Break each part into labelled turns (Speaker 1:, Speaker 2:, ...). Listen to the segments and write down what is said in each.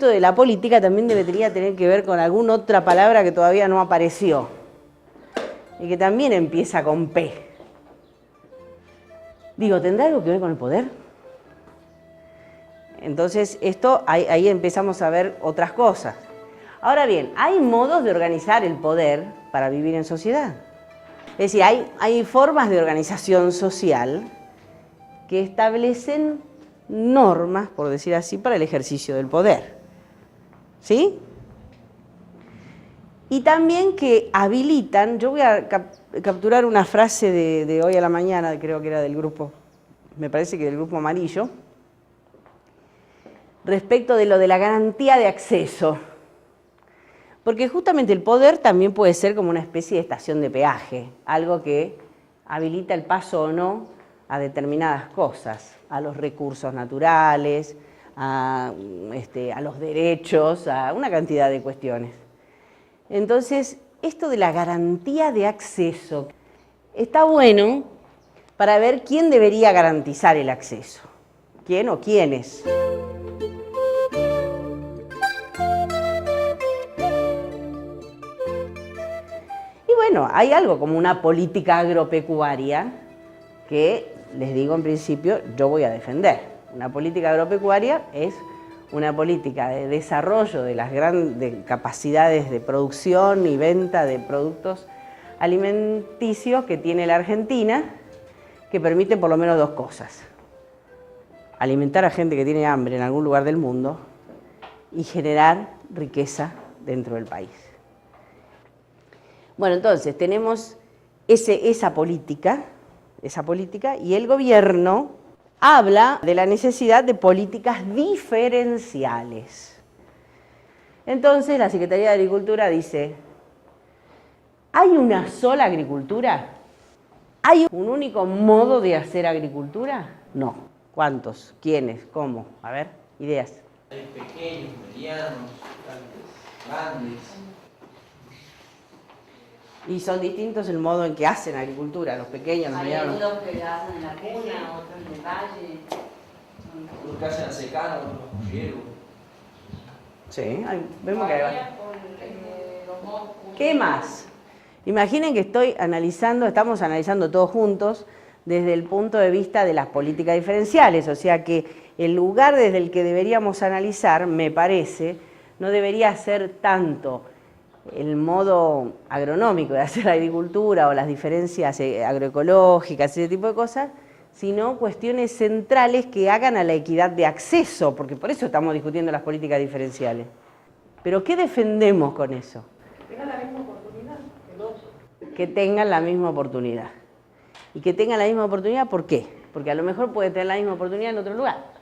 Speaker 1: esto de la política también debería tener que ver con alguna otra palabra que todavía no apareció y que también empieza con P. Digo, ¿tendrá algo que ver con el poder? Entonces, ahí empezamos a ver otras cosas. Ahora bien, hay modos de organizar el poder para vivir en sociedad. Es decir, hay formas de organización social que establecen normas, por decir así, para el ejercicio del poder. ¿Sí? Y también que habilitan, yo voy a capturar una frase de hoy a la mañana, creo que era del grupo, me parece que del grupo amarillo, respecto de lo de la garantía de acceso. Porque justamente el poder también puede ser como una especie de estación de peaje, algo que habilita el paso o no a determinadas cosas, a los recursos naturales, a los derechos, a una cantidad de cuestiones. Entonces, esto de la garantía de acceso está bueno para ver quién debería garantizar el acceso. ¿Quién o quiénes? Y bueno, hay algo como una política agropecuaria que, les digo en principio, yo voy a defender. Una política agropecuaria es una política de desarrollo de las grandes capacidades de producción y venta de productos alimenticios que tiene la Argentina, que permite por lo menos dos cosas: alimentar a gente que tiene hambre en algún lugar del mundo y generar riqueza dentro del país. Bueno, entonces tenemos esa política y el gobierno habla de la necesidad de políticas diferenciales. Entonces la Secretaría de Agricultura dice, ¿hay una sola agricultura? ¿Hay un único modo de hacer agricultura? No. ¿Cuántos? ¿Quiénes? ¿Cómo? A ver, ideas.
Speaker 2: Hay pequeños, medianos, grandes.
Speaker 1: Y son distintos el modo en que hacen agricultura, los pequeños, los medianos.
Speaker 3: Hay algunos que la hacen en la cuna, otros en el valle.
Speaker 2: Unos que hacen a secano, otros con hielo.
Speaker 1: Sí, vemos que hay. ¿Qué más? Imaginen que estamos analizando todos juntos desde el punto de vista de las políticas diferenciales, o sea que el lugar desde el que deberíamos analizar, me parece, no debería ser tanto el modo agronómico de hacer la agricultura o las diferencias agroecológicas, ese tipo de cosas, sino cuestiones centrales que hagan a la equidad de acceso, porque por eso estamos discutiendo las políticas diferenciales. ¿Pero qué defendemos con eso?
Speaker 4: Que tengan la misma oportunidad que el otro.
Speaker 1: Que tengan la misma oportunidad. Y que tengan la misma oportunidad, ¿por qué? Porque a lo mejor puede tener la misma oportunidad en otro lugar.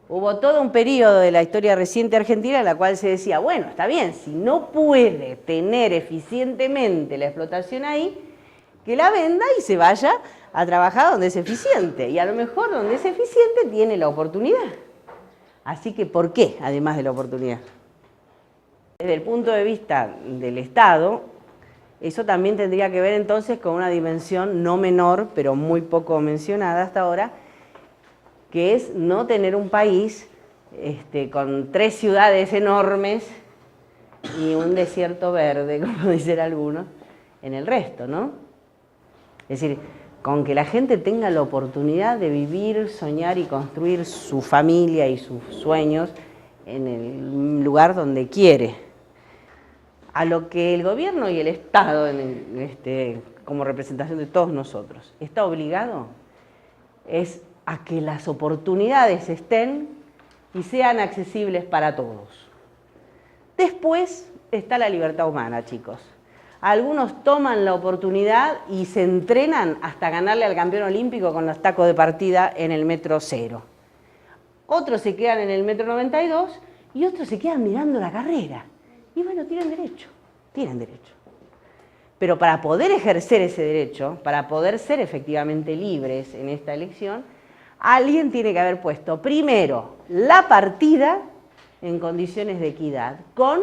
Speaker 1: Hubo todo un periodo de la historia reciente argentina en la cual se decía, bueno, está bien, si no puede tener eficientemente la explotación ahí, que la venda y se vaya a trabajar donde es eficiente. Y a lo mejor donde es eficiente tiene la oportunidad. Así que, ¿por qué, además de la oportunidad? Desde el punto de vista del Estado, eso también tendría que ver entonces con una dimensión no menor, pero muy poco mencionada hasta ahora, que es no tener un país con 3 ciudades enormes y un desierto verde, como dicen algunos, en el resto, ¿no? Es decir, con que la gente tenga la oportunidad de vivir, soñar y construir su familia y sus sueños en el lugar donde quiere. A lo que el gobierno y el Estado, como representación de todos nosotros, está obligado es a que las oportunidades estén y sean accesibles para todos. Después está la libertad humana, chicos. Algunos toman la oportunidad y se entrenan hasta ganarle al campeón olímpico con los tacos de partida en el metro 0. Otros se quedan en el metro 92 y otros se quedan mirando la carrera. Y bueno, tienen derecho. Pero para poder ejercer ese derecho, para poder ser efectivamente libres en esta elección, alguien tiene que haber puesto primero la partida en condiciones de equidad, con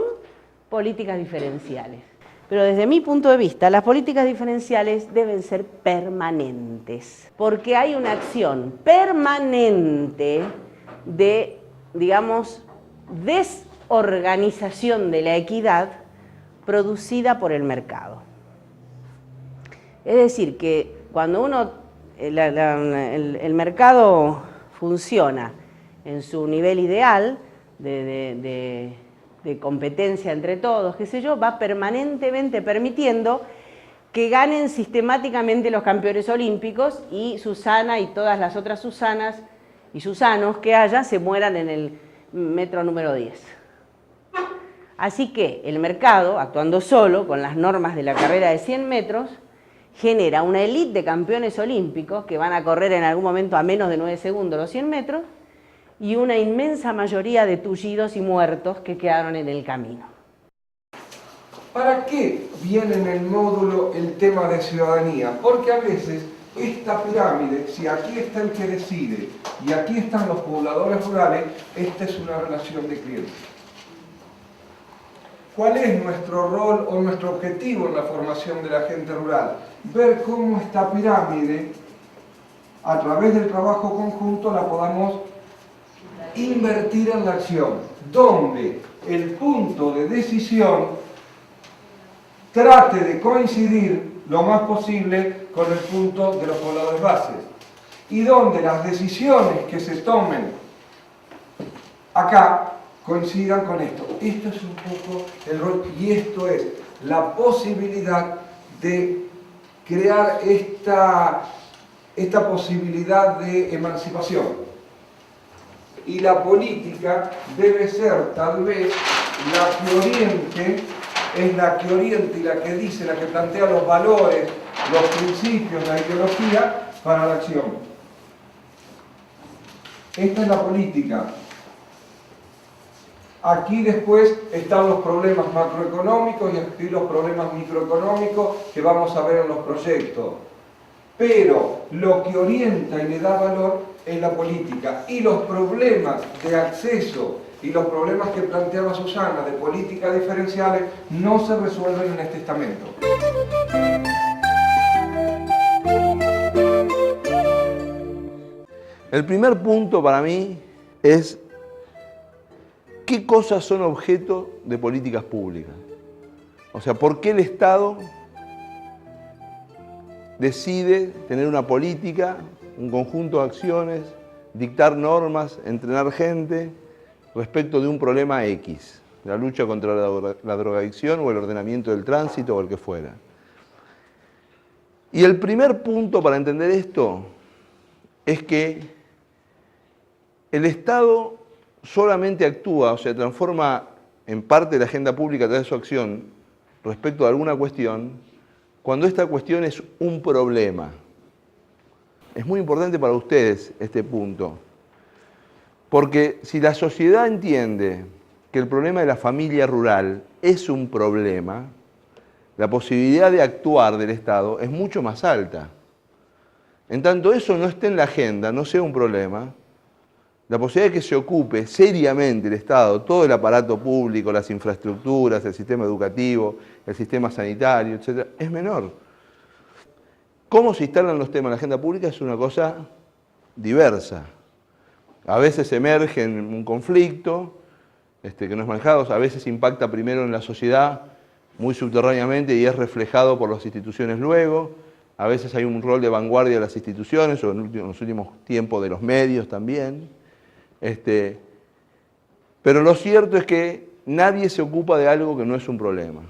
Speaker 1: políticas diferenciales. Pero desde mi punto de vista, las políticas diferenciales deben ser permanentes, porque hay una acción permanente de, digamos, desorganización de la equidad producida por el mercado. Es decir, que cuando el mercado funciona en su nivel ideal de competencia entre todos, qué sé yo, va permanentemente permitiendo que ganen sistemáticamente los campeones olímpicos y Susana y todas las otras Susanas y Susanos que haya se mueran en el metro número 10. Así que el mercado, actuando solo con las normas de la carrera de 100 metros, genera una élite de campeones olímpicos que van a correr en algún momento a menos de 9 segundos los 100 metros y una inmensa mayoría de tullidos y muertos que quedaron en el camino.
Speaker 5: ¿Para qué viene en el módulo el tema de ciudadanía? Porque a veces esta pirámide, si aquí está el que decide y aquí están los pobladores rurales, esta es una relación de clientes. ¿Cuál es nuestro rol o nuestro objetivo en la formación de la gente rural? Ver cómo esta pirámide, a través del trabajo conjunto, la podamos invertir en la acción, donde el punto de decisión trate de coincidir lo más posible con el punto de los pobladores bases y donde las decisiones que se tomen acá coincidan con esto. Esto es un poco el rol y esto es la posibilidad de crear esta posibilidad de emancipación. Y la política debe ser tal vez la que oriente, es la que orienta y la que dice, la que plantea los valores, los principios, la ideología para la acción. Esta es la política. Aquí después están los problemas macroeconómicos y aquí los problemas microeconómicos que vamos a ver en los proyectos. Pero lo que orienta y le da valor es la política. Y los problemas de acceso y los problemas que planteaba Susana de políticas diferenciales no se resuelven en este estamento.
Speaker 6: El primer punto para mí es qué cosas son objeto de políticas públicas. O sea, ¿por qué el Estado decide tener una política, un conjunto de acciones, dictar normas, entrenar gente respecto de un problema X, la lucha contra la drogadicción o el ordenamiento del tránsito o el que fuera? Y el primer punto para entender esto es que el Estado solamente actúa, o sea, transforma en parte de la agenda pública a través de su acción respecto de alguna cuestión, cuando esta cuestión es un problema. Es muy importante para ustedes este punto, porque si la sociedad entiende que el problema de la familia rural es un problema, la posibilidad de actuar del Estado es mucho más alta. En tanto eso no esté en la agenda, no sea un problema, la posibilidad de que se ocupe seriamente el Estado, todo el aparato público, las infraestructuras, el sistema educativo, el sistema sanitario, etc., es menor. Cómo se instalan los temas en la agenda pública es una cosa diversa. A veces emerge en un conflicto que no es manejado, a veces impacta primero en la sociedad muy subterráneamente y es reflejado por las instituciones luego. A veces hay un rol de vanguardia de las instituciones o en los últimos tiempos de los medios también. Pero lo cierto es que nadie se ocupa de algo que no es un problema.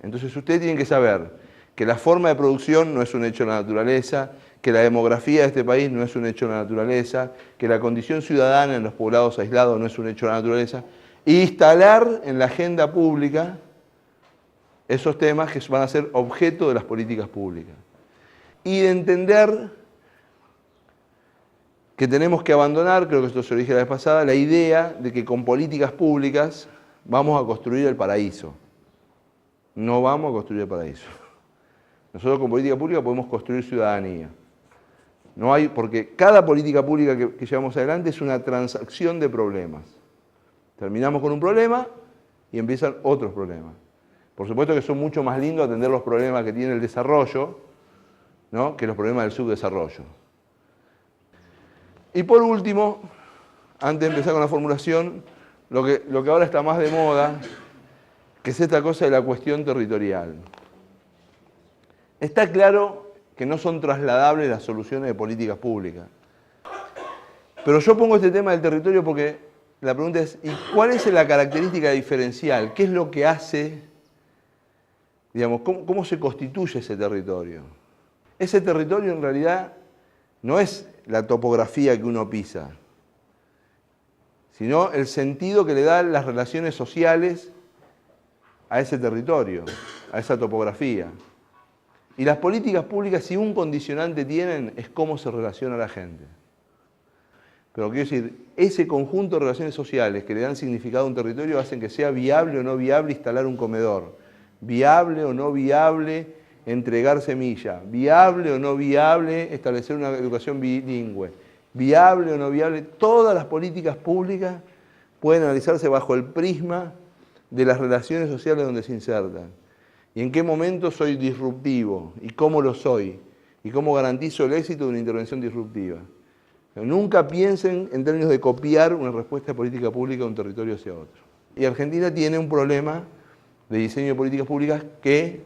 Speaker 6: Entonces ustedes tienen que saber que la forma de producción no es un hecho de la naturaleza, que la demografía de este país no es un hecho de la naturaleza, que la condición ciudadana en los poblados aislados no es un hecho de la naturaleza, e instalar en la agenda pública esos temas que van a ser objeto de las políticas públicas. Y de entender que tenemos que abandonar, creo que esto se lo dije la vez pasada, la idea de que con políticas públicas vamos a construir el paraíso. No vamos a construir el paraíso. Nosotros con política pública podemos construir ciudadanía. No hay, porque cada política pública que llevamos adelante es una transacción de problemas. Terminamos con un problema y empiezan otros problemas. Por supuesto que son mucho más lindos atender los problemas que tiene el desarrollo, ¿no?, que los problemas del subdesarrollo. Y por último, antes de empezar con la formulación, lo que ahora está más de moda, que es esta cosa de la cuestión territorial. Está claro que no son trasladables las soluciones de políticas públicas. Pero yo pongo este tema del territorio porque la pregunta es, ¿y cuál es la característica diferencial? ¿Qué es lo que hace, digamos, cómo se constituye ese territorio? Ese territorio en realidad no es la topografía que uno pisa, sino el sentido que le dan las relaciones sociales a ese territorio, a esa topografía. Y las políticas públicas, si un condicionante tienen, es cómo se relaciona la gente. Pero quiero decir, ese conjunto de relaciones sociales que le dan significado a un territorio hacen que sea viable o no viable instalar un comedor, viable o no viable entregar semilla, viable o no viable establecer una educación bilingüe, viable o no viable. Todas las políticas públicas pueden analizarse bajo el prisma de las relaciones sociales donde se insertan. Y en qué momento soy disruptivo, y cómo lo soy, y cómo garantizo el éxito de una intervención disruptiva. Pero nunca piensen en términos de copiar una respuesta de política pública de un territorio hacia otro. Y Argentina tiene un problema de diseño de políticas públicas que,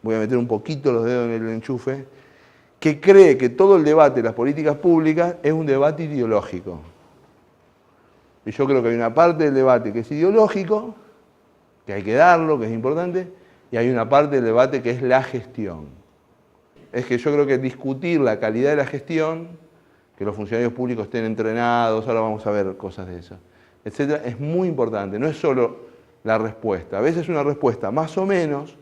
Speaker 6: voy a meter un poquito los dedos en el enchufe, que cree que todo el debate de las políticas públicas es un debate ideológico. Y yo creo que hay una parte del debate que es ideológico, que hay que darlo, que es importante, y hay una parte del debate que es la gestión. Es que yo creo que discutir la calidad de la gestión, que los funcionarios públicos estén entrenados, ahora vamos a ver cosas de eso, etcétera, es muy importante. No es solo la respuesta. A veces una respuesta más o menos,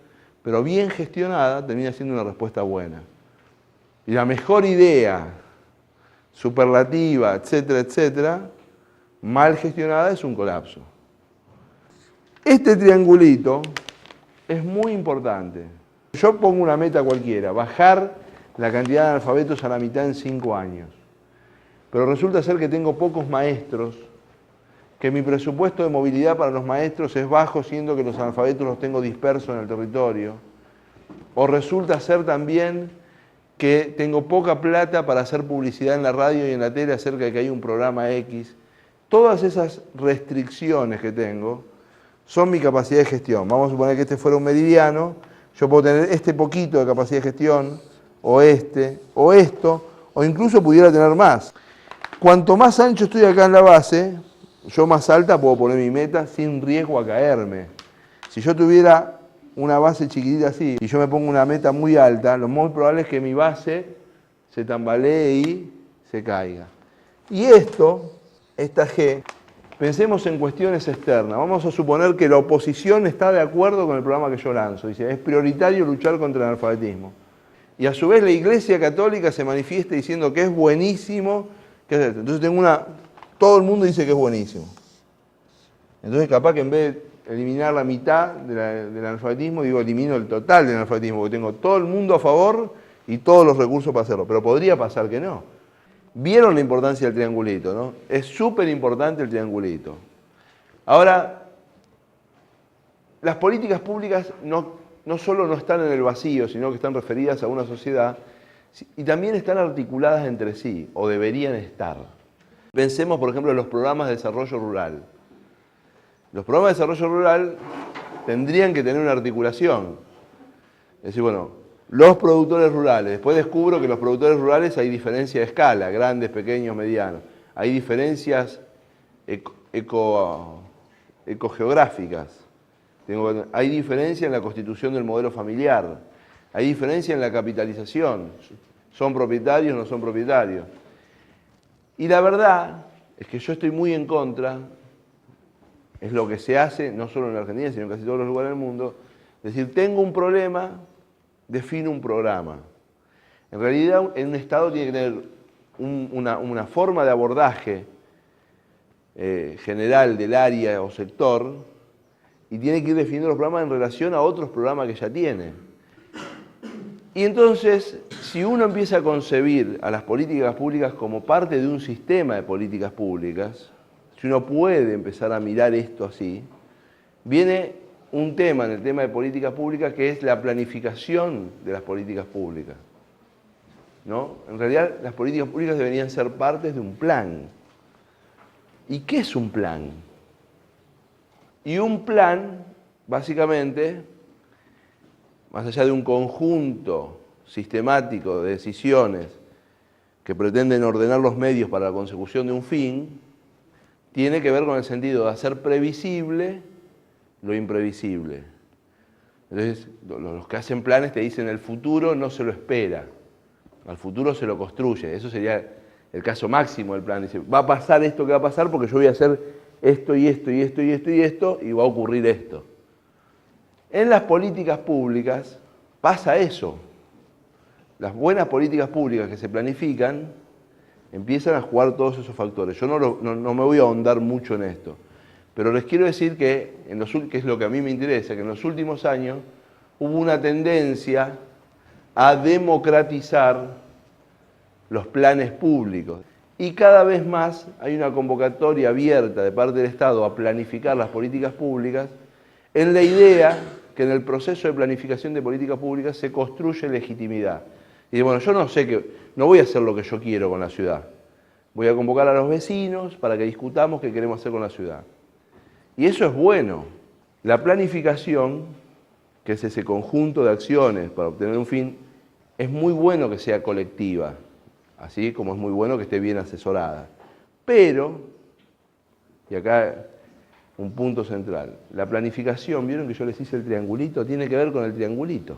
Speaker 6: pero bien gestionada, termina siendo una respuesta buena. Y la mejor idea, superlativa, etcétera, etcétera, mal gestionada es un colapso. Este triangulito es muy importante. Yo pongo una meta cualquiera, bajar la cantidad de analfabetos a la mitad en 5 años. Pero resulta ser que tengo pocos maestros, que mi presupuesto de movilidad para los maestros es bajo, siendo que los analfabetos los tengo dispersos en el territorio. O resulta ser también que tengo poca plata para hacer publicidad en la radio y en la tele acerca de que hay un programa X. Todas esas restricciones que tengo son mi capacidad de gestión. Vamos a suponer que este fuera un meridiano, yo puedo tener este poquito de capacidad de gestión, o este, o esto, o incluso pudiera tener más. Cuanto más ancho estoy acá en la base, yo más alta puedo poner mi meta sin riesgo a caerme. Si yo tuviera una base chiquitita así y yo me pongo una meta muy alta, lo más probable es que mi base se tambalee y se caiga. Y esta G, pensemos en cuestiones externas. Vamos a suponer que la oposición está de acuerdo con el programa que yo lanzo. Dice, es prioritario luchar contra el analfabetismo. Y a su vez la Iglesia Católica se manifiesta diciendo que es buenísimo. Entonces todo el mundo dice que es buenísimo. Entonces capaz que en vez de eliminar la mitad del analfabetismo, digo, elimino el total del analfabetismo, porque tengo todo el mundo a favor y todos los recursos para hacerlo. Pero podría pasar que no. ¿Vieron la importancia del triangulito, no? Es súper importante el triangulito. Ahora, las políticas públicas no solo no están en el vacío, sino que están referidas a una sociedad y también están articuladas entre sí, o deberían estar. Pensemos, por ejemplo, en los programas de desarrollo rural. Los programas de desarrollo rural tendrían que tener una articulación. Es decir, bueno, los productores rurales. Después descubro que los productores rurales hay diferencia de escala, grandes, pequeños, medianos. Hay diferencias ecogeográficas. Hay diferencia en la constitución del modelo familiar. Hay diferencia en la capitalización. ¿Son propietarios o no son propietarios? Y la verdad es que yo estoy muy en contra, es lo que se hace, no solo en la Argentina, sino en casi todos los lugares del mundo, es decir, tengo un problema, defino un programa. En realidad, en un Estado tiene que tener una forma de abordaje general del área o sector y tiene que ir definiendo los programas en relación a otros programas que ya tiene. Y entonces, si uno empieza a concebir a las políticas públicas como parte de un sistema de políticas públicas, si uno puede empezar a mirar esto así, viene un tema en el tema de políticas públicas que es la planificación de las políticas públicas, ¿no? En realidad, las políticas públicas deberían ser partes de un plan. ¿Y qué es un plan? Y un plan, básicamente, más allá de un conjunto sistemático de decisiones que pretenden ordenar los medios para la consecución de un fin, tiene que ver con el sentido de hacer previsible lo imprevisible. Entonces, los que hacen planes te dicen el futuro no se lo espera, al futuro se lo construye. Eso sería el caso máximo del plan. Dice, va a pasar esto que va a pasar porque yo voy a hacer esto y esto y esto y esto y esto y va a ocurrir esto. En las políticas públicas pasa eso. Las buenas políticas públicas que se planifican empiezan a jugar todos esos factores. Yo no me voy a ahondar mucho en esto, pero les quiero decir que es lo que a mí me interesa, que en los últimos años hubo una tendencia a democratizar los planes públicos. Y cada vez más hay una convocatoria abierta de parte del Estado a planificar las políticas públicas en la idea que en el proceso de planificación de políticas públicas se construye legitimidad. Y bueno, yo no voy a hacer lo que yo quiero con la ciudad. Voy a convocar a los vecinos para que discutamos qué queremos hacer con la ciudad. Y eso es bueno. La planificación, que es ese conjunto de acciones para obtener un fin, es muy bueno que sea colectiva, así como es muy bueno que esté bien asesorada. Pero, y acá un punto central, la planificación, ¿vieron que yo les hice el triangulito? Tiene que ver con el triangulito.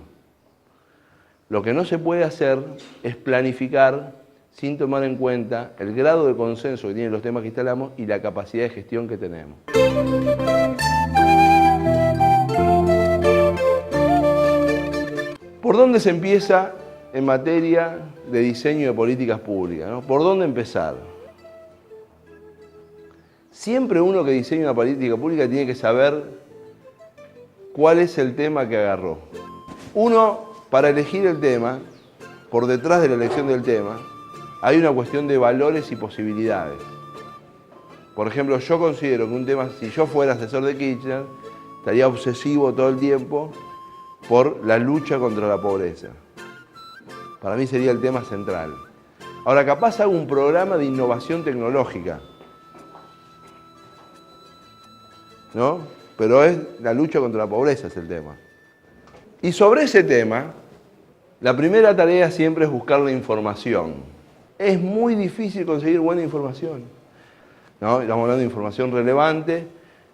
Speaker 6: Lo que no se puede hacer es planificar sin tomar en cuenta el grado de consenso que tienen los temas que instalamos y la capacidad de gestión que tenemos. ¿Por dónde se empieza en materia de diseño de políticas públicas, ¿no? ¿Por dónde empezar? Siempre uno que diseña una política pública tiene que saber cuál es el tema que agarró. Uno, para elegir el tema, por detrás de la elección del tema, hay una cuestión de valores y posibilidades. Por ejemplo, yo considero que un tema, si yo fuera asesor de Kirchner, estaría obsesivo todo el tiempo por la lucha contra la pobreza. Para mí sería el tema central. Ahora, capaz hago un programa de innovación tecnológica, ¿no? Pero es la lucha contra la pobreza es el tema. Y sobre ese tema, la primera tarea siempre es buscar la información. Es muy difícil conseguir buena información, ¿no? Estamos hablando de información relevante,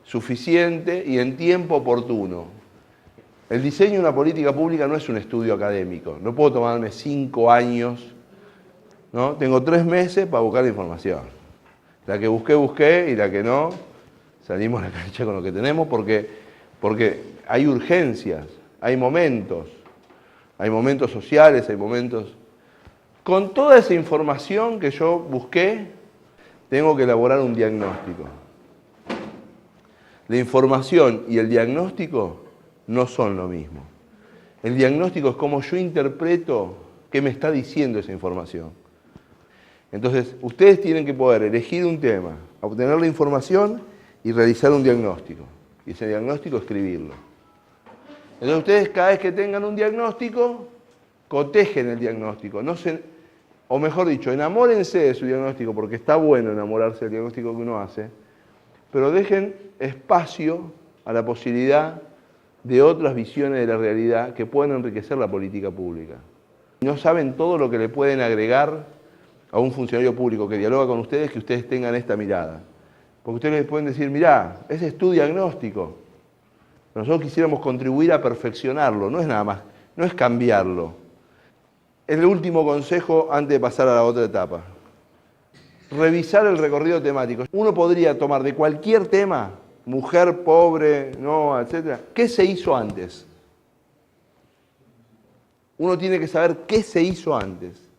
Speaker 6: suficiente y en tiempo oportuno. El diseño de una política pública no es un estudio académico. No puedo tomarme 5 años, ¿no? Tengo 3 meses para buscar la información. La que busqué y la que no, salimos a la cancha con lo que tenemos porque hay urgencias, hay momentos sociales, hay momentos. Con toda esa información que yo busqué, tengo que elaborar un diagnóstico. La información y el diagnóstico no son lo mismo. El diagnóstico es cómo yo interpreto qué me está diciendo esa información. Entonces, ustedes tienen que poder elegir un tema, obtener la información y realizar un diagnóstico. Y ese diagnóstico escribirlo. Entonces, ustedes cada vez que tengan un diagnóstico, cotejen el diagnóstico. O mejor dicho, enamórense de su diagnóstico, porque está bueno enamorarse del diagnóstico que uno hace, pero dejen espacio a la posibilidad de otras visiones de la realidad que puedan enriquecer la política pública. No saben todo lo que le pueden agregar a un funcionario público que dialoga con ustedes, que ustedes tengan esta mirada. Porque ustedes les pueden decir, mirá, ese es tu diagnóstico. Nosotros quisiéramos contribuir a perfeccionarlo, no es nada más, no es cambiarlo. El último consejo antes de pasar a la otra etapa. Revisar el recorrido temático. Uno podría tomar de cualquier tema, mujer, pobre, no, etc. ¿Qué se hizo antes? Uno tiene que saber qué se hizo antes.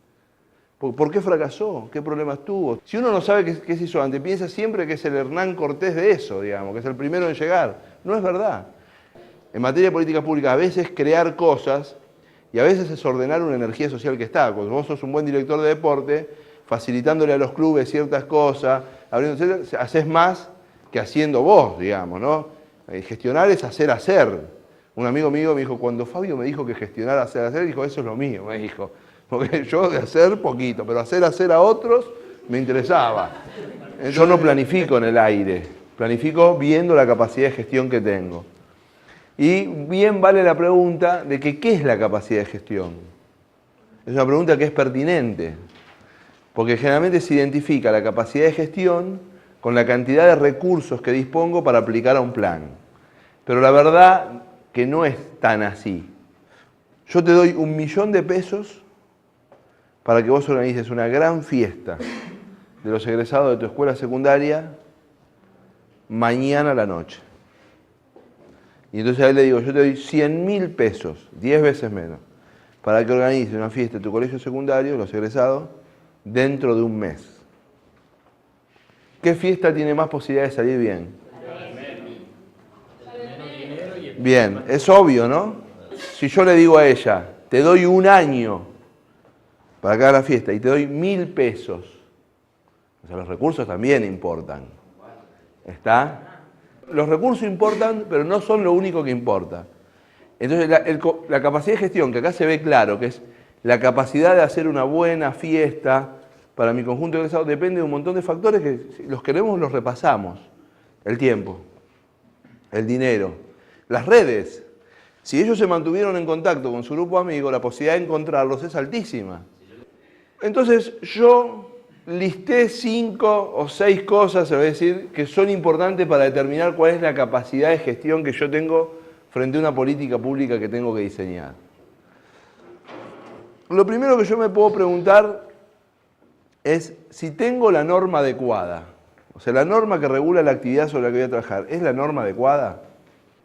Speaker 6: ¿Por qué fracasó? ¿Qué problemas tuvo? Si uno no sabe qué se hizo antes, piensa siempre que es el Hernán Cortés de eso, digamos, que es el primero en llegar. No es verdad. En materia de política pública, a veces crear cosas y a veces es ordenar una energía social que está. Cuando vos sos un buen director de deporte, facilitándole a los clubes ciertas cosas, abriendo, etcétera, haces más que haciendo vos, digamos, ¿no? Gestionar es hacer. Un amigo mío me dijo, cuando Fabio me dijo que gestionar, hacer, dijo, eso es lo mío, me dijo. Porque yo de hacer poquito, pero hacer a otros me interesaba. Yo no planifico en el aire. Planifico viendo la capacidad de gestión que tengo. Y bien vale la pregunta de que ¿qué es la capacidad de gestión? Es una pregunta que es pertinente, porque generalmente se identifica la capacidad de gestión con la cantidad de recursos que dispongo para aplicar a un plan. Pero la verdad que no es tan así. Yo te doy 1 millón de pesos para que vos organices una gran fiesta de los egresados de tu escuela secundaria mañana a la noche. Y entonces a él le digo, yo te doy 100.000 pesos, 10 veces menos, para que organices una fiesta de tu colegio secundario, los egresados, dentro de un mes. ¿Qué fiesta tiene más posibilidad de salir bien? Bien, es obvio, ¿no? Si yo le digo a ella, te doy 1 año para que haga la fiesta y te doy 1.000 pesos, o sea, los recursos también importan. ¿Está? Los recursos importan, pero no son lo único que importa. Entonces, la capacidad de gestión, que acá se ve claro, que es la capacidad de hacer una buena fiesta para mi conjunto de egresados, depende de un montón de factores que si los queremos los repasamos. El tiempo, el dinero, las redes. Si ellos se mantuvieron en contacto con su grupo de amigos, la posibilidad de encontrarlos es altísima. Entonces, yo listé 5 o 6 cosas, se va a decir, que son importantes para determinar cuál es la capacidad de gestión que yo tengo frente a una política pública que tengo que diseñar. Lo primero que yo me puedo preguntar es si tengo la norma adecuada. O sea, la norma que regula la actividad sobre la que voy a trabajar, ¿es la norma adecuada?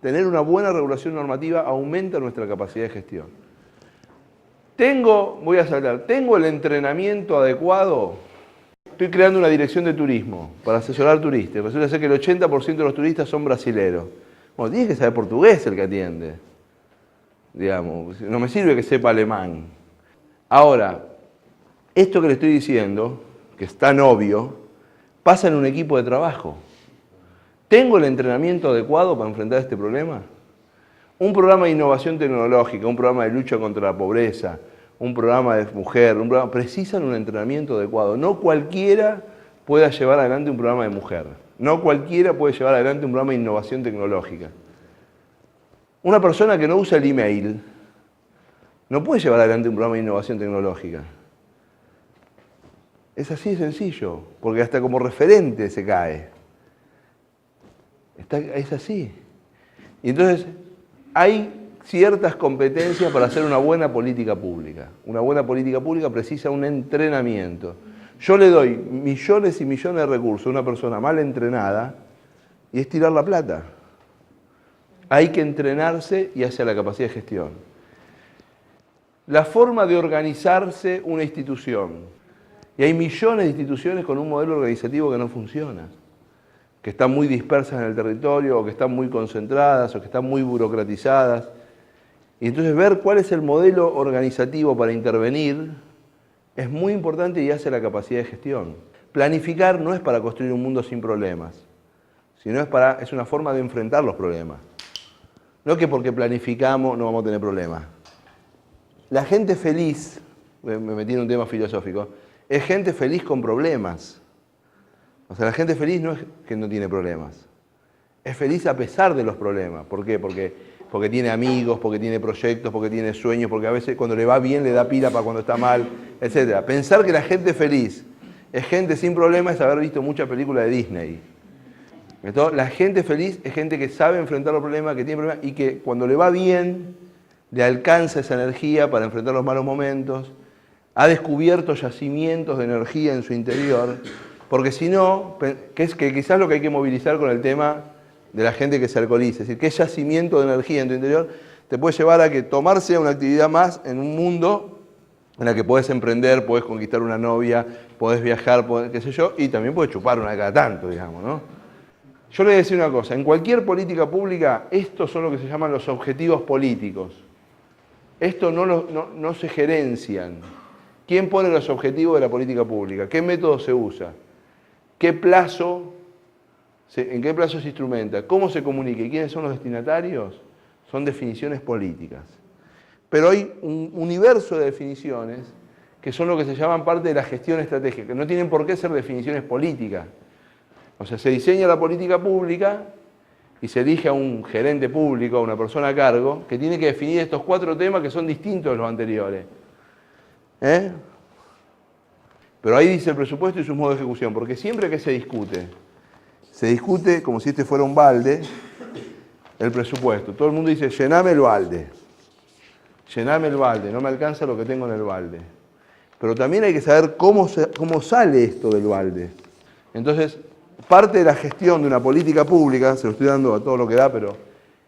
Speaker 6: Tener una buena regulación normativa aumenta nuestra capacidad de gestión. Voy a saltar, ¿tengo el entrenamiento adecuado? Estoy creando una dirección de turismo para asesorar turistas. Resulta ser que el 80% de los turistas son brasileros. Bueno, tienes que saber portugués el que atiende. Digamos, no me sirve que sepa alemán. Ahora, esto que le estoy diciendo, que es tan obvio, pasa en un equipo de trabajo. ¿Tengo el entrenamiento adecuado para enfrentar este problema? Un programa de innovación tecnológica, un programa de lucha contra la pobreza, un programa de mujer, precisan un entrenamiento adecuado. No cualquiera pueda llevar adelante un programa de mujer. No cualquiera puede llevar adelante un programa de innovación tecnológica. Una persona que no usa el email no puede llevar adelante un programa de innovación tecnológica. Es así de sencillo, porque hasta como referente se cae. Es así. Y entonces hay ciertas competencias para hacer una buena política pública. Una buena política pública precisa un entrenamiento. Yo le doy millones y millones de recursos a una persona mal entrenada y es tirar la plata. Hay que entrenarse y hacer la capacidad de gestión. La forma de organizarse una institución. Y hay millones de instituciones con un modelo organizativo que no funciona, que están muy dispersas en el territorio, o que están muy concentradas, o que están muy burocratizadas. Y entonces ver cuál es el modelo organizativo para intervenir es muy importante y hace la capacidad de gestión. Planificar no es para construir un mundo sin problemas, sino es una forma de enfrentar los problemas. No que porque planificamos no vamos a tener problemas. La gente feliz, me metí en un tema filosófico, es gente feliz con problemas. O sea, la gente feliz no es que no tiene problemas. Es feliz a pesar de los problemas. ¿Por qué? Porque tiene amigos, porque tiene proyectos, porque tiene sueños, porque a veces cuando le va bien le da pila para cuando está mal, etc. Pensar que la gente feliz es gente sin problemas es haber visto muchas películas de Disney. Entonces, la gente feliz es gente que sabe enfrentar los problemas, que tiene problemas y que cuando le va bien le alcanza esa energía para enfrentar los malos momentos, ha descubierto yacimientos de energía en su interior, porque si no, que quizás lo que hay que movilizar con el tema de la gente que se alcoholiza, es decir, qué yacimiento de energía en tu interior te puede llevar a que tomarse una actividad más en un mundo en la que podés emprender, podés conquistar una novia, podés viajar, qué sé yo, y también podés chupar una de cada tanto, digamos, ¿no? Yo le voy a decir una cosa, en cualquier política pública, estos son lo que se llaman los objetivos políticos. Estos no se gerencian. ¿Quién pone los objetivos de la política pública? ¿Qué método se usa? ¿En qué plazo se instrumenta? ¿Cómo se comunica? ¿Y quiénes son los destinatarios? Son definiciones políticas. Pero hay un universo de definiciones que son lo que se llaman parte de la gestión estratégica, que no tienen por qué ser definiciones políticas. O sea, se diseña la política pública y se elige a un gerente público, a una persona a cargo, que tiene que definir estos 4 temas que son distintos de los anteriores. Pero ahí dice el presupuesto y sus modos de ejecución, porque siempre que se discute como si este fuera un balde, el presupuesto. Todo el mundo dice, llename el balde, no me alcanza lo que tengo en el balde. Pero también hay que saber cómo sale esto del balde. Entonces, parte de la gestión de una política pública, se lo estoy dando a todo lo que da, pero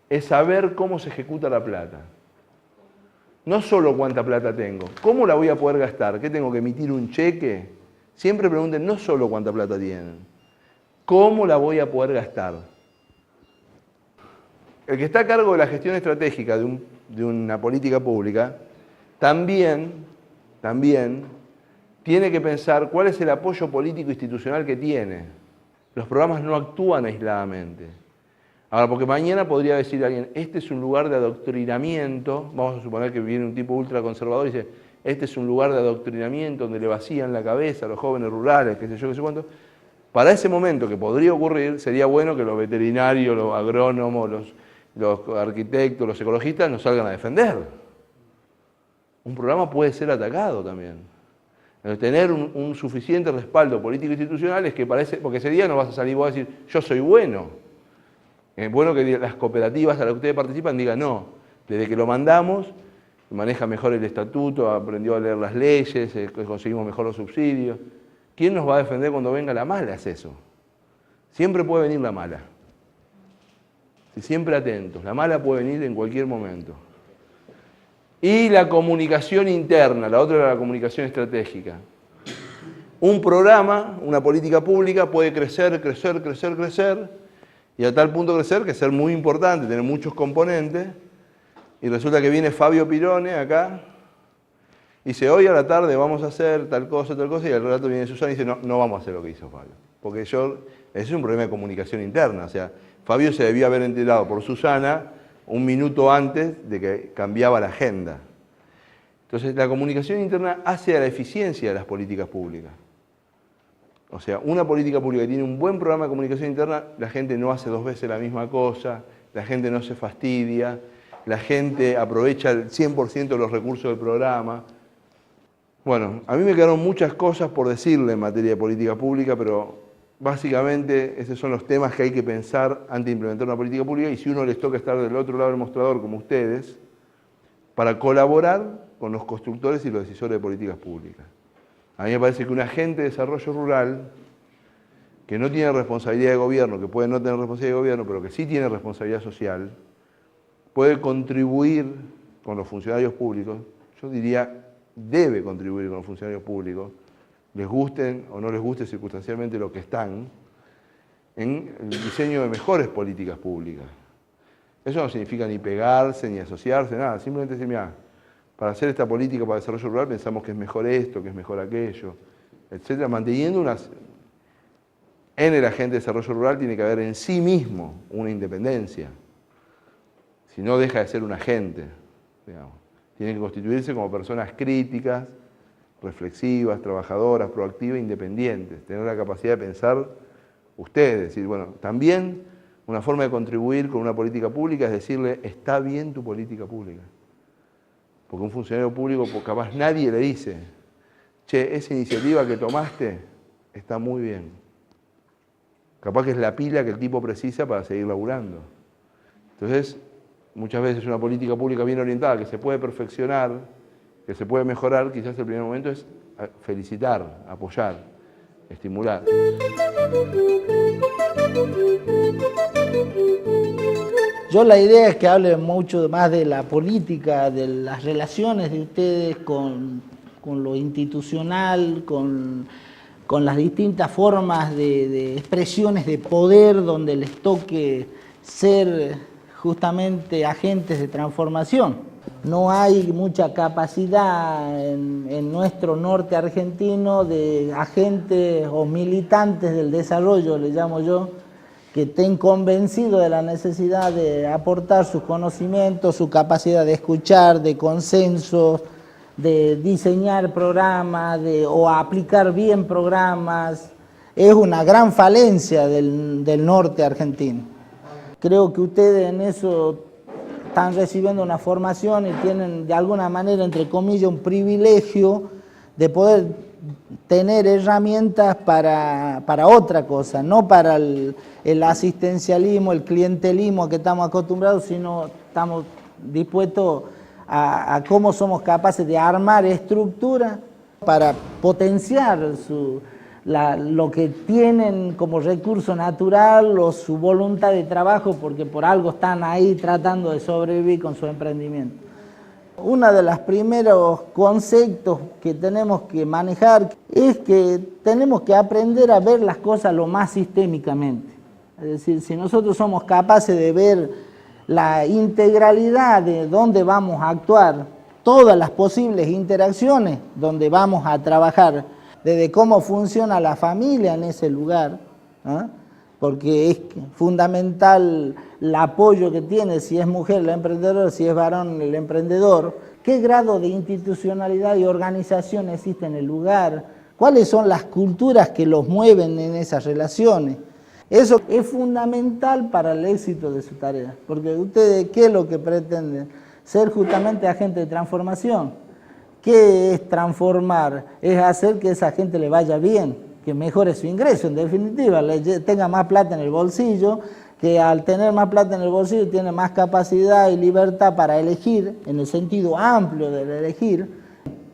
Speaker 6: es saber cómo se ejecuta la plata. No solo cuánta plata tengo, cómo la voy a poder gastar, ¿qué tengo que emitir un cheque? Siempre pregunten no solo cuánta plata tienen, cómo la voy a poder gastar. El que está a cargo de la gestión estratégica de una política pública también tiene que pensar cuál es el apoyo político institucional que tiene. Los programas no actúan aisladamente. Ahora, porque mañana podría decir alguien, este es un lugar de adoctrinamiento, vamos a suponer que viene un tipo ultraconservador y dice, este es un lugar de adoctrinamiento donde le vacían la cabeza a los jóvenes rurales, qué sé yo, qué sé cuánto. Para ese momento que podría ocurrir, sería bueno que los veterinarios, los agrónomos, los arquitectos, los ecologistas nos salgan a defender. Un programa puede ser atacado también. Tener un suficiente respaldo político institucional es que parece, porque ese día no vas a salir vos a decir, yo soy bueno. Es bueno que las cooperativas a las que ustedes participan digan, no, desde que lo mandamos, maneja mejor el estatuto, aprendió a leer las leyes, conseguimos mejor los subsidios. ¿Quién nos va a defender cuando venga la mala? Es eso. Siempre puede venir la mala. Siempre atentos, la mala puede venir en cualquier momento. Y la comunicación interna, la otra era la comunicación estratégica. Un programa, una política pública puede crecer, y a tal punto crecer que ser muy importante, tener muchos componentes, y resulta que viene Fabio Pirone acá, y dice, hoy a la tarde vamos a hacer tal cosa, y al rato viene Susana y dice, no vamos a hacer lo que hizo Fabio. Porque ese es un problema de comunicación interna, o sea, Fabio se debía haber enterado por Susana un minuto antes de que cambiaba la agenda. Entonces, la comunicación interna hace a la eficiencia de las políticas públicas. O sea, una política pública que tiene un buen programa de comunicación interna, la gente no hace 2 veces la misma cosa, la gente no se fastidia, la gente aprovecha el 100% de los recursos del programa. Bueno, a mí me quedaron muchas cosas por decirle en materia de política pública, pero básicamente esos son los temas que hay que pensar antes de implementar una política pública, y si uno les toca estar del otro lado del mostrador, como ustedes, para colaborar con los constructores y los decisores de políticas públicas. A mí me parece que un agente de desarrollo rural, que no tiene responsabilidad de gobierno, que puede no tener responsabilidad de gobierno, pero que sí tiene responsabilidad social, puede contribuir con los funcionarios públicos, yo diría, debe contribuir con los funcionarios públicos, les gusten o no les guste circunstancialmente lo que están, en el diseño de mejores políticas públicas. Eso no significa ni pegarse, ni asociarse, nada, simplemente decir, mira, para hacer esta política para el desarrollo rural pensamos que es mejor esto, que es mejor aquello, etcétera, manteniendo en el agente de desarrollo rural tiene que haber en sí mismo una independencia, si no deja de ser un agente, digamos. Tiene que constituirse como personas críticas, reflexivas, trabajadoras, proactivas, independientes, tener la capacidad de pensar ustedes, decir, bueno, también una forma de contribuir con una política pública es decirle, está bien tu política pública. Porque un funcionario público, capaz nadie le dice, che, esa iniciativa que tomaste está muy bien. Capaz que es la pila que el tipo precisa para seguir laburando. Entonces, muchas veces una política pública bien orientada, que se puede perfeccionar, que se puede mejorar, quizás el primer momento es felicitar, apoyar, estimular.
Speaker 7: Yo la idea es que hable mucho más de la política, de las relaciones de ustedes con lo institucional, con las distintas formas de expresiones de poder donde les toque ser justamente agentes de transformación. No hay mucha capacidad en nuestro norte argentino de agentes o militantes del desarrollo, le llamo yo, que estén convencidos de la necesidad de aportar sus conocimientos, su capacidad de escuchar, de consenso, de diseñar programas o aplicar bien programas. es una gran falencia del norte argentino. Creo que ustedes en eso están recibiendo una formación y tienen de alguna manera, entre comillas, un privilegio de poder tener herramientas para otra cosa, no para el asistencialismo, el clientelismo a que estamos acostumbrados, sino estamos dispuestos a cómo somos capaces de armar estructuras para potenciar lo que tienen como recurso natural o su voluntad de trabajo, porque por algo están ahí tratando de sobrevivir con su emprendimiento. Uno de los primeros conceptos que tenemos que manejar es que tenemos que aprender a ver las cosas lo más sistémicamente. Es decir, si nosotros somos capaces de ver la integralidad de dónde vamos a actuar, todas las posibles interacciones donde vamos a trabajar, desde cómo funciona la familia en ese lugar, ¿eh? Porque es fundamental el apoyo que tiene, si es mujer la emprendedora, si es varón el emprendedor, qué grado de institucionalidad y organización existe en el lugar, cuáles son las culturas que los mueven en esas relaciones. Eso es fundamental para el éxito de su tarea, porque ustedes, ¿qué es lo que pretenden? Ser justamente agentes de transformación. ¿Qué es transformar? Es hacer que esa gente le vaya bien, que mejore su ingreso, en definitiva, tenga más plata en el bolsillo, que al tener más plata en el bolsillo tiene más capacidad y libertad para elegir, en el sentido amplio del elegir.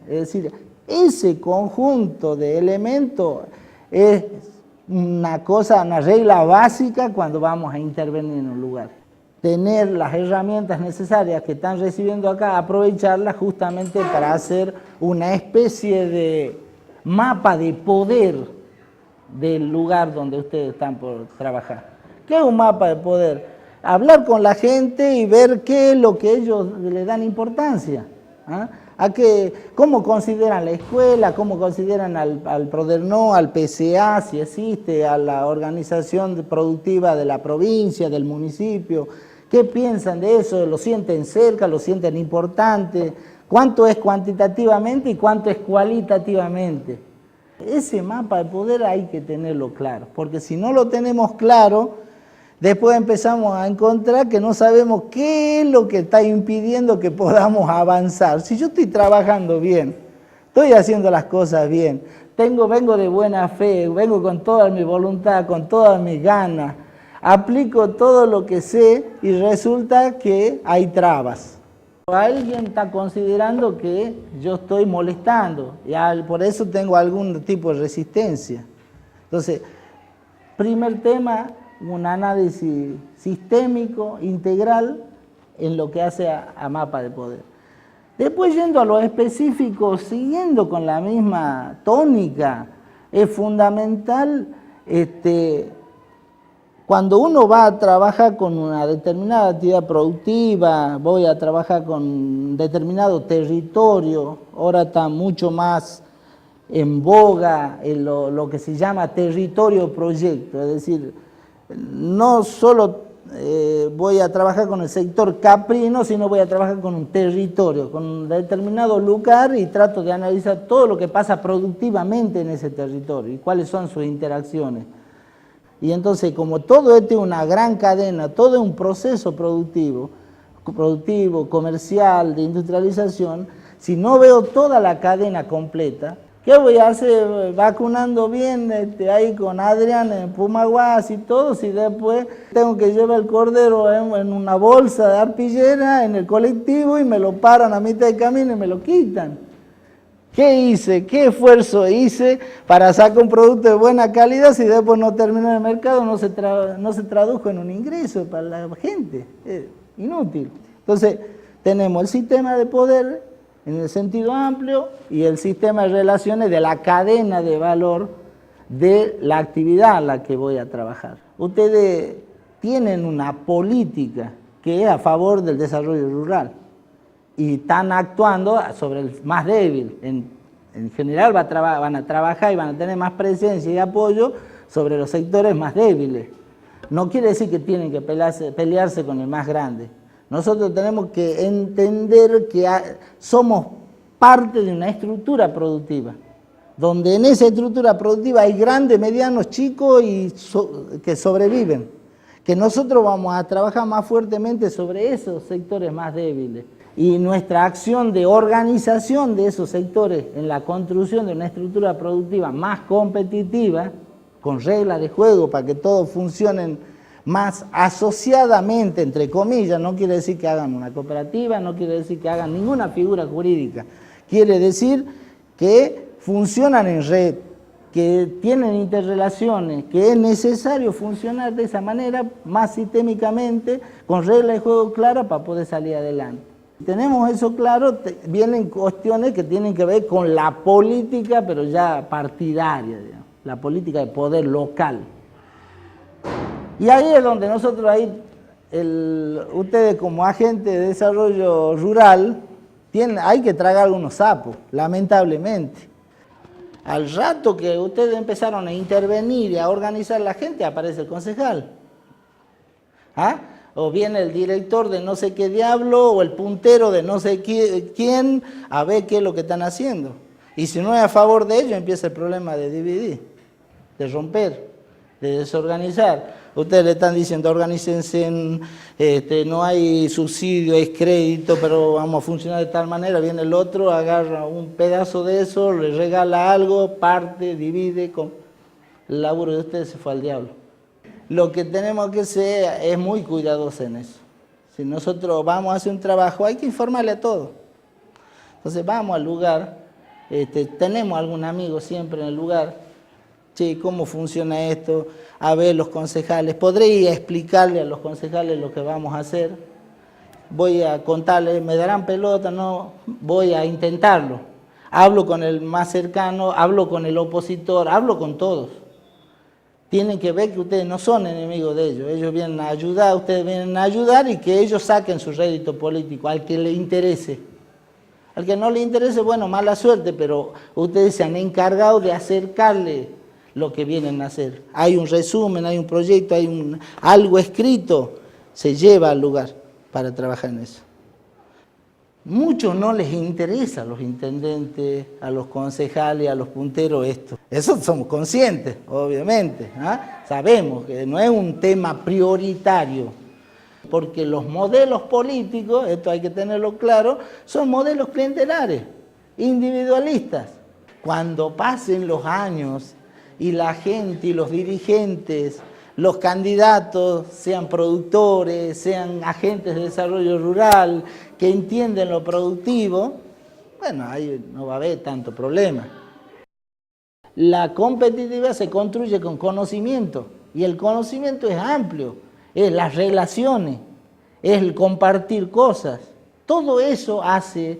Speaker 7: Es decir, ese conjunto de elementos es una regla básica cuando vamos a intervenir en un lugar. Tener las herramientas necesarias que están recibiendo acá, aprovecharlas justamente para hacer una especie de mapa de poder del lugar donde ustedes están por trabajar. ¿Qué es un mapa de poder? Hablar con la gente y ver qué es lo que ellos le dan importancia. ¿Cómo consideran la escuela? ¿Cómo consideran al Proderno, al PCA, si existe, a la organización productiva de la provincia, del municipio? ¿Qué piensan de eso? ¿Lo sienten cerca? ¿Lo sienten importante? ¿Cuánto es cuantitativamente y cuánto es cualitativamente? Ese mapa de poder hay que tenerlo claro, porque si no lo tenemos claro, después empezamos a encontrar que no sabemos qué es lo que está impidiendo que podamos avanzar. Si yo estoy trabajando bien, estoy haciendo las cosas bien, vengo de buena fe, vengo con toda mi voluntad, con todas mis ganas, aplico todo lo que sé y resulta que hay trabas. Alguien está considerando que yo estoy molestando, y por eso tengo algún tipo de resistencia. Entonces, primer tema, un análisis sistémico, integral, en lo que hace a mapa de poder. Después, yendo a lo específico, siguiendo con la misma tónica, es fundamental cuando uno va a trabajar con una determinada actividad productiva, voy a trabajar con un determinado territorio, ahora está mucho más en boga lo que se llama territorio proyecto, es decir, no solo voy a trabajar con el sector caprino, sino voy a trabajar con un territorio, con un determinado lugar y trato de analizar todo lo que pasa productivamente en ese territorio y cuáles son sus interacciones. Y entonces, como todo esto es una gran cadena, todo es un proceso productivo, comercial, de industrialización, si no veo toda la cadena completa, ¿qué voy a hacer? Vacunando bien ahí con Adrián en Pumaguas y todo, si después tengo que llevar el cordero en una bolsa de arpillera en el colectivo y me lo paran a mitad de camino y me lo quitan. ¿Qué hice? ¿Qué esfuerzo hice para sacar un producto de buena calidad si después no terminó en el mercado, no se tradujo en un ingreso para la gente? Es inútil. Entonces, tenemos el sistema de poder en el sentido amplio y el sistema de relaciones de la cadena de valor de la actividad en la que voy a trabajar. Ustedes tienen una política que es a favor del desarrollo rural y están actuando sobre el más débil. En general van a trabajar y van a tener más presencia y apoyo sobre los sectores más débiles. No quiere decir que tienen que pelearse con el más grande. Nosotros tenemos que entender que somos parte de una estructura productiva. donde en esa estructura productiva hay grandes, medianos, chicos y que sobreviven. Que nosotros vamos a trabajar más fuertemente sobre esos sectores más débiles. Y nuestra acción de organización de esos sectores en la construcción de una estructura productiva más competitiva, con reglas de juego para que todos funcionen más asociadamente, entre comillas, no quiere decir que hagan una cooperativa, no quiere decir que hagan ninguna figura jurídica, quiere decir que funcionan en red, que tienen interrelaciones, que es necesario funcionar de esa manera, más sistémicamente, con reglas de juego claras para poder salir adelante. Si tenemos eso claro, vienen cuestiones que tienen que ver con la política, pero ya partidaria, digamos, la política de poder local. Y ahí es donde nosotros, ustedes como agentes de desarrollo rural, hay que tragar algunos sapos, lamentablemente. Al rato que ustedes empezaron a intervenir y a organizar la gente, aparece el concejal. ¿Ah? O viene el director de no sé qué diablo, o el puntero de no sé quién, a ver qué es lo que están haciendo. Y si no es a favor de ellos, empieza el problema de dividir, de romper, de desorganizar. Ustedes le están diciendo, organícense, no hay subsidio, hay crédito, pero vamos a funcionar de tal manera. Viene el otro, agarra un pedazo de eso, le regala algo, parte, divide. El laburo de ustedes se fue al diablo. Lo que tenemos que ser es muy cuidadosos en eso. Si nosotros vamos a hacer un trabajo, hay que informarle a todos. Entonces vamos al lugar, tenemos algún amigo siempre en el lugar. Che, ¿cómo funciona esto? A ver, los concejales, ¿podría explicarle a los concejales lo que vamos a hacer? Voy a contarles, ¿me darán pelota? No, voy a intentarlo. Hablo con el más cercano, hablo con el opositor, hablo con todos. Tienen que ver que ustedes no son enemigos de ellos. Ellos vienen a ayudar, ustedes vienen a ayudar y que ellos saquen su rédito político, al que le interese. Al que no le interese, bueno, mala suerte, pero ustedes se han encargado de acercarle lo que vienen a hacer. Hay un resumen, hay un proyecto, hay algo escrito, se lleva al lugar para trabajar en eso. Muchos no les interesa a los intendentes, a los concejales, a los punteros esto. Eso somos conscientes, obviamente. ¿Ah? Sabemos que no es un tema prioritario, porque los modelos políticos, esto hay que tenerlo claro, son modelos clientelares, individualistas. Cuando pasen los años y la gente y los dirigentes, los candidatos, sean productores, sean agentes de desarrollo rural, que entienden lo productivo, bueno, ahí no va a haber tanto problema. La competitividad se construye con conocimiento, y el conocimiento es amplio, es las relaciones, es el compartir cosas. Todo eso hace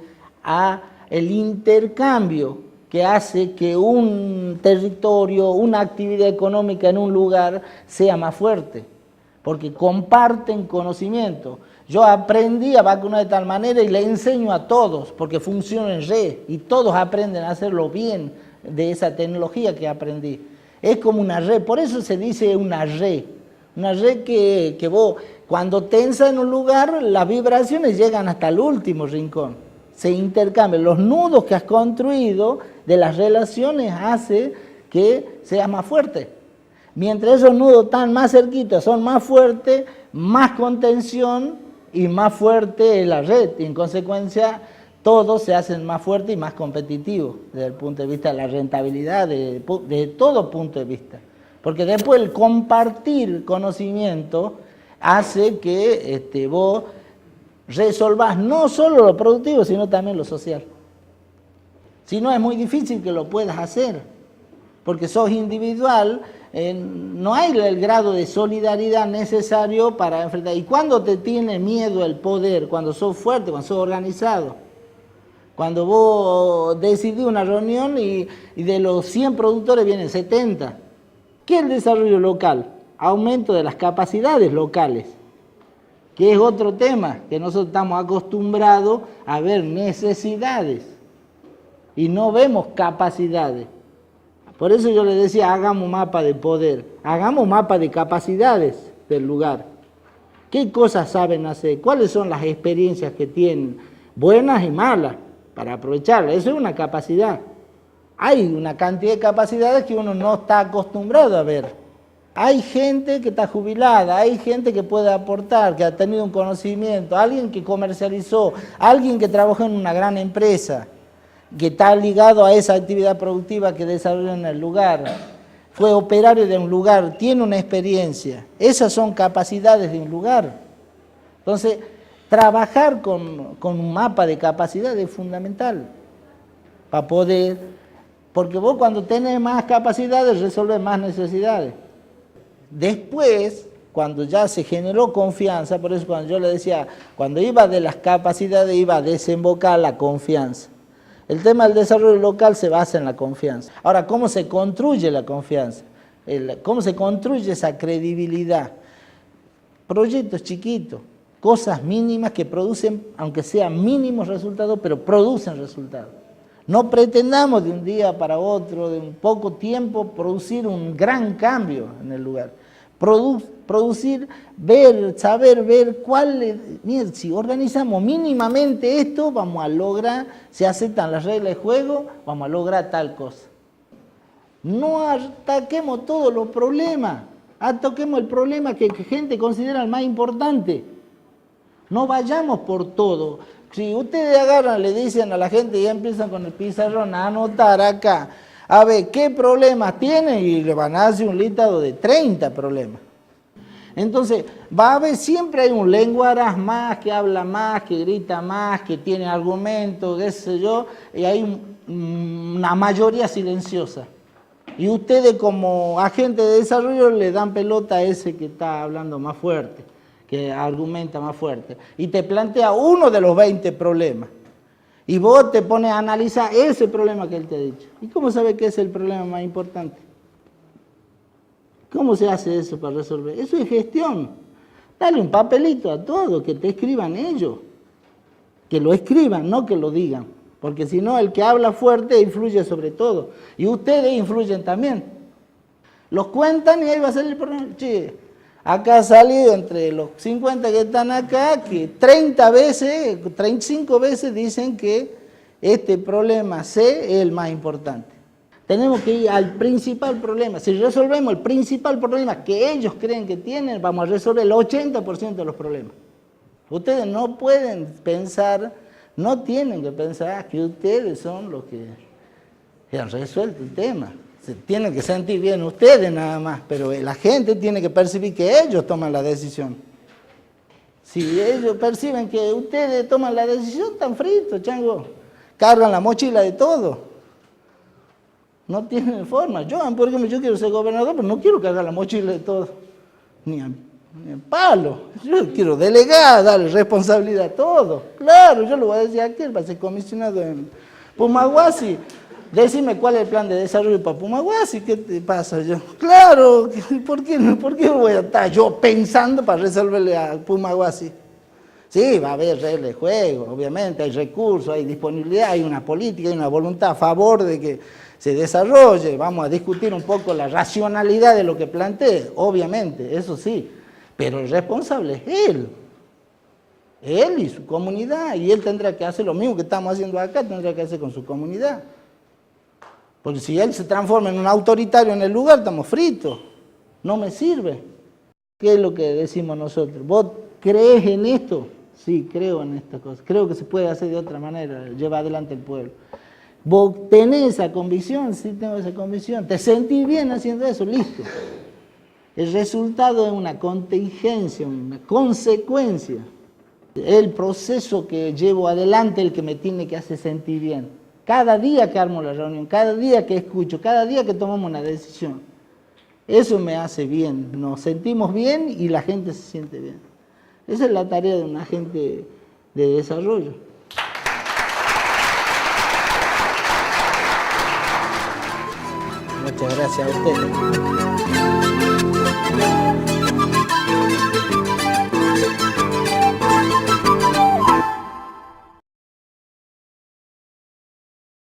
Speaker 7: el intercambio que hace que un territorio, una actividad económica en un lugar sea más fuerte, porque comparten conocimiento. Yo aprendí a vacunar de tal manera y le enseño a todos, porque funciona en red, y todos aprenden a hacerlo bien de esa tecnología que aprendí. Es como una red, por eso se dice una red que vos, cuando tensas en un lugar, las vibraciones llegan hasta el último rincón. Se intercambian. Los nudos que has construido de las relaciones hace que seas más fuerte. Mientras esos nudos están más cerquitos, son más fuertes, más contención y más fuerte es la red. Y en consecuencia, todos se hacen más fuertes y más competitivos desde el punto de vista de la rentabilidad, de todo punto de vista. Porque después el compartir conocimiento hace que vos resolvás no solo lo productivo, sino también lo social. Si no, es muy difícil que lo puedas hacer, porque sos individual, no hay el grado de solidaridad necesario para enfrentar. ¿Y cuándo te tiene miedo el poder? Cuando sos fuerte, cuando sos organizado. Cuando vos decidís una reunión y de los 100 productores vienen 70. ¿Qué es el desarrollo local? Aumento de las capacidades locales, que es otro tema, que nosotros estamos acostumbrados a ver necesidades y no vemos capacidades. Por eso yo les decía, hagamos mapa de poder, hagamos mapa de capacidades del lugar. ¿Qué cosas saben hacer? ¿Cuáles son las experiencias que tienen? Buenas y malas, para aprovecharlas. Eso es una capacidad. hay una cantidad de capacidades que uno no está acostumbrado a ver. Hay gente que está jubilada, hay gente que puede aportar, que ha tenido un conocimiento, alguien que comercializó, alguien que trabajó en una gran empresa, que está ligado a esa actividad productiva que desarrolla en el lugar, fue operario de un lugar, tiene una experiencia. Esas son capacidades de un lugar. Entonces, trabajar con un mapa de capacidades es fundamental para poder, porque vos cuando tenés más capacidades resolvés más necesidades. Después, cuando ya se generó confianza, por eso cuando yo le decía, cuando iba de las capacidades iba a desembocar la confianza. El tema del desarrollo local se basa en la confianza. Ahora, ¿cómo se construye la confianza? ¿Cómo se construye esa credibilidad? Proyectos chiquitos, cosas mínimas que producen, aunque sean mínimos resultados, pero producen resultados. No pretendamos de un día para otro, de un poco tiempo, producir un gran cambio en el lugar. Producir, saber ver mira, si organizamos mínimamente esto, vamos a lograr, si aceptan las reglas de juego, vamos a lograr tal cosa. No ataquemos todos los problemas, ataquemos el problema que gente considera el más importante. No vayamos por todo. Si ustedes agarran, le dicen a la gente y ya empiezan con el pizarrón a anotar acá, a ver qué problemas tienen y le van a hacer un listado de 30 problemas. Entonces, va a haber, siempre hay un lenguaraz más, que habla más, que grita más, que tiene argumentos, qué sé yo, y hay una mayoría silenciosa. Y ustedes como agentes de desarrollo le dan pelota a ese que está hablando más fuerte, que argumenta más fuerte, y te plantea uno de los 20 problemas. Y vos te pones a analizar ese problema que él te ha dicho. ¿Y cómo sabes que es el problema más importante? ¿Cómo se hace eso para resolver? Eso es gestión. Dale un papelito a todos, que te escriban ellos. Que lo escriban, no que lo digan. Porque si no, el que habla fuerte influye sobre todo. Y ustedes influyen también. Los cuentan y ahí va a salir el problema. Che, acá ha salido entre los 50 que están acá, que 30 veces, 35 veces dicen que este problema C es el más importante. Tenemos que ir al principal problema. Si resolvemos el principal problema que ellos creen que tienen, vamos a resolver el 80% de los problemas. Ustedes no pueden pensar, no tienen que pensar que ustedes son los que han resuelto el tema. Se tienen que sentir bien ustedes nada más, pero la gente tiene que percibir que ellos toman la decisión. Si ellos perciben que ustedes toman la decisión, están fritos, chango. Cargan la mochila de todo. No tienen forma. Yo, por ejemplo, yo quiero ser gobernador, pero no quiero cargar la mochila de todo. Ni a palo. Yo quiero delegar, darle responsabilidad a todo. Claro, yo lo voy a decir a aquel, va a ser comisionado en Pumahuasi. Decime cuál es el plan de desarrollo para Pumahuasi, ¿qué te pasa? Yo, claro, ¿por qué voy a estar yo pensando para resolverle a Pumahuasi? Sí, va a haber reglas de juego, obviamente, hay recursos, hay disponibilidad, hay una política, hay una voluntad a favor de que se desarrolle. Vamos a discutir un poco la racionalidad de lo que plantee, obviamente, eso sí, pero el responsable es él y su comunidad, y él tendrá que hacer lo mismo que estamos haciendo acá, tendrá que hacer con su comunidad. Porque si él se transforma en un autoritario en el lugar, estamos fritos. No me sirve. ¿Qué es lo que decimos nosotros? ¿Vos crees en esto? Sí, creo en esta cosa. Creo que se puede hacer de otra manera, llevar adelante el pueblo. ¿Vos tenés esa convicción? Sí, tengo esa convicción. ¿Te sentís bien haciendo eso? Listo. El resultado es una contingencia, una consecuencia. El proceso que llevo adelante es el que me tiene que hacer sentir bien. Cada día que armo la reunión, cada día que escucho, cada día que tomamos una decisión. Eso me hace bien. Nos sentimos bien y la gente se siente bien. Esa es la tarea de un agente de desarrollo. Muchas gracias a ustedes.